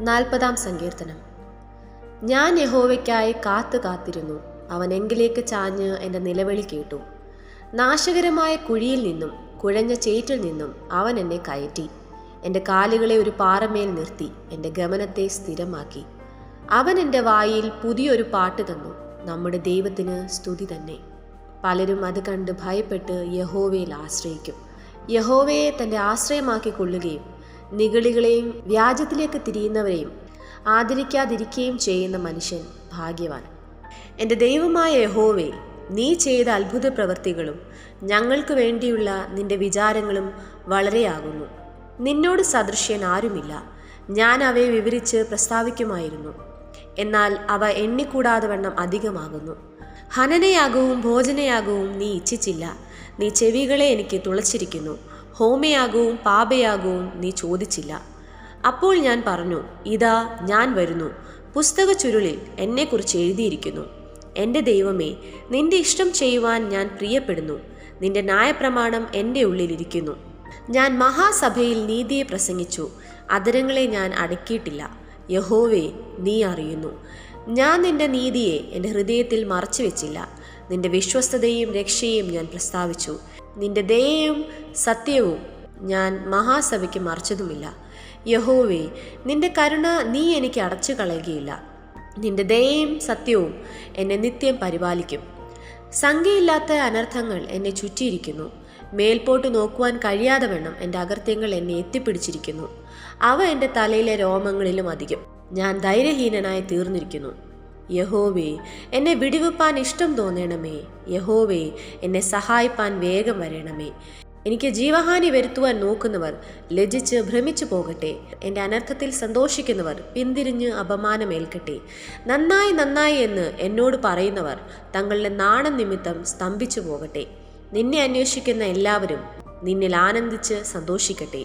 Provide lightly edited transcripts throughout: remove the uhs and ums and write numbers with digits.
40 സങ്കീർത്തനം. ഞാൻ യഹോവയ്ക്കായി കാത്തിരുന്നു. അവൻ എങ്കിലേക്ക് ചാഞ്ഞ് എൻ്റെ നിലവിളി കേട്ടു. നാശകരമായ കുഴിയിൽ നിന്നും കുഴഞ്ഞ ചേറ്റിൽ നിന്നും അവൻ എന്നെ കയറ്റി. എൻ്റെ കാലുകളെ ഒരു പാറമേൽ നിർത്തി എൻ്റെ ഗമനത്തെ സ്ഥിരമാക്കി. അവൻ എൻ്റെ വായിൽ പുതിയൊരു പാട്ട് തന്നു. നമ്മുടെ ദൈവത്തിന് സ്തുതി തന്നെ. പലരും അത് കണ്ട് ഭയപ്പെട്ട് യഹോവയിൽ ആശ്രയിക്കും. യഹോവയെ തൻ്റെ ആശ്രയമാക്കി കൊള്ളുകയും നിഗളികളെയും വ്യാജത്തിലേക്ക് തിരിയുന്നവരെയും ആദരിക്കാതിരിക്കുകയും ചെയ്യുന്ന മനുഷ്യൻ ഭാഗ്യവാൻ. എൻ്റെ ദൈവമായ യഹോവേ, നീ ചെയ്ത അത്ഭുത പ്രവൃത്തികളും ഞങ്ങൾക്ക് വേണ്ടിയുള്ള നിന്റെ വിചാരങ്ങളും വളരെയാകുന്നു. നിന്നോട് സദൃശ്യൻ ആരുമില്ല. ഞാൻ അവയെ വിവരിച്ച് പ്രസ്താവിക്കുമായിരുന്നു, എന്നാൽ അവ എണ്ണിക്കൂടാതെ വണ്ണം അധികമാകുന്നു. ഹനനയാഗവും ഭോജനയാഗവും നീ ഇച്ഛിച്ചില്ല. നീ ചെവികളെ എനിക്ക് തുളച്ചിരിക്കുന്നു. ഹോമയാഗവും പാപയാഗവും നീ ചോദിച്ചില്ല. അപ്പോൾ ഞാൻ പറഞ്ഞു, ഇതാ ഞാൻ വരുന്നു. പുസ്തക ചുരുളിൽ എന്നെക്കുറിച്ച് എഴുതിയിരിക്കുന്നു. എൻ്റെ ദൈവമേ, നിന്റെ ഇഷ്ടം ചെയ്യുവാൻ ഞാൻ പ്രിയപ്പെടുന്നു. നിന്റെ ന്യായപ്രമാണം എൻ്റെ ഉള്ളിലിരിക്കുന്നു. ഞാൻ മഹാസഭയിൽ നീതിയെ പ്രസംഗിച്ചു. അധരങ്ങളെ ഞാൻ അടക്കിയിട്ടില്ല. യഹോവേ, നീ അറിയുന്നു. ഞാൻ നിന്റെ നീതിയെ എൻ്റെ ഹൃദയത്തിൽ മറച്ചു വെച്ചില്ല. നിന്റെ വിശ്വസ്തതയും രക്ഷയും ഞാൻ പ്രസ്താവിച്ചു. നിന്റെ ദയയും സത്യവും ഞാൻ മഹാസഭയ്ക്ക് മറച്ചതുമില്ല. യഹോവേ, നിന്റെ കരുണ നീ എനിക്ക് അടച്ചു കളയുകയില്ല. നിന്റെ ദയയും സത്യവും എന്നെ നിത്യം പരിപാലിക്കും. സംഖ്യയില്ലാത്ത അനർത്ഥങ്ങൾ എന്നെ ചുറ്റിയിരിക്കുന്നു. മേൽപോട്ട് നോക്കുവാൻ കഴിയാതെ വണ്ണം എൻ്റെ അകൃത്യങ്ങൾ എന്നെ എത്തിപ്പിടിച്ചിരിക്കുന്നു. അവ എൻ്റെ തലയിലെ രോമങ്ങളിലും അധികം. ഞാൻ ധൈര്യഹീനനായി തീർന്നിരിക്കുന്നു. യഹോവേ, എന്നെ വിടുവിപ്പാൻ ഇഷ്ടം തോന്നണമേ. യഹോവേ, എന്നെ സഹായിപ്പാൻ വേഗം വരണമേ. എനിക്ക് ജീവഹാനി വരുത്തുവാൻ നോക്കുന്നവർ ലജ്ജിച്ച് ഭ്രമിച്ചു പോകട്ടെ. എൻ്റെ അനർത്ഥത്തിൽ സന്തോഷിക്കുന്നവർ പിന്തിരിഞ്ഞ് അപമാനമേൽക്കട്ടെ. നന്നായി നന്നായി എന്ന് എന്നോട് പറയുന്നവർ തങ്ങളുടെ നാണം നിമിത്തം സ്തംഭിച്ചു പോകട്ടെ. നിന്നെ അന്വേഷിക്കുന്ന എല്ലാവരും നിന്നിൽ ആനന്ദിച്ച് സന്തോഷിക്കട്ടെ.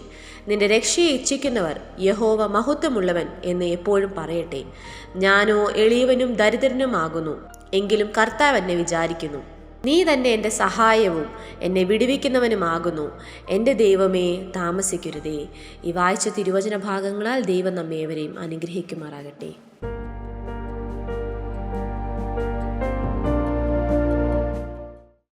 നിന്റെ രക്ഷയെ ഇച്ഛിക്കുന്നവർ യഹോവ മഹത്വമുള്ളവൻ എന്ന് എപ്പോഴും പറയട്ടെ. ഞാനോ എളിയവനും ദരിദ്രനുമാകുന്നു, എങ്കിലും കർത്താവ് എന്നെ വിചാരിക്കുന്നു. നീ തന്നെ എൻ്റെ സഹായവും എന്നെ വിടുവിക്കുന്നവനുമാകുന്നു. എൻ്റെ ദൈവമേ, താമസിക്കരുതേ. ഈ വായിച്ച തിരുവചന ഭാഗങ്ങളാൽ ദൈവം നമ്മേവരെയും അനുഗ്രഹിക്കുമാറാകട്ടെ.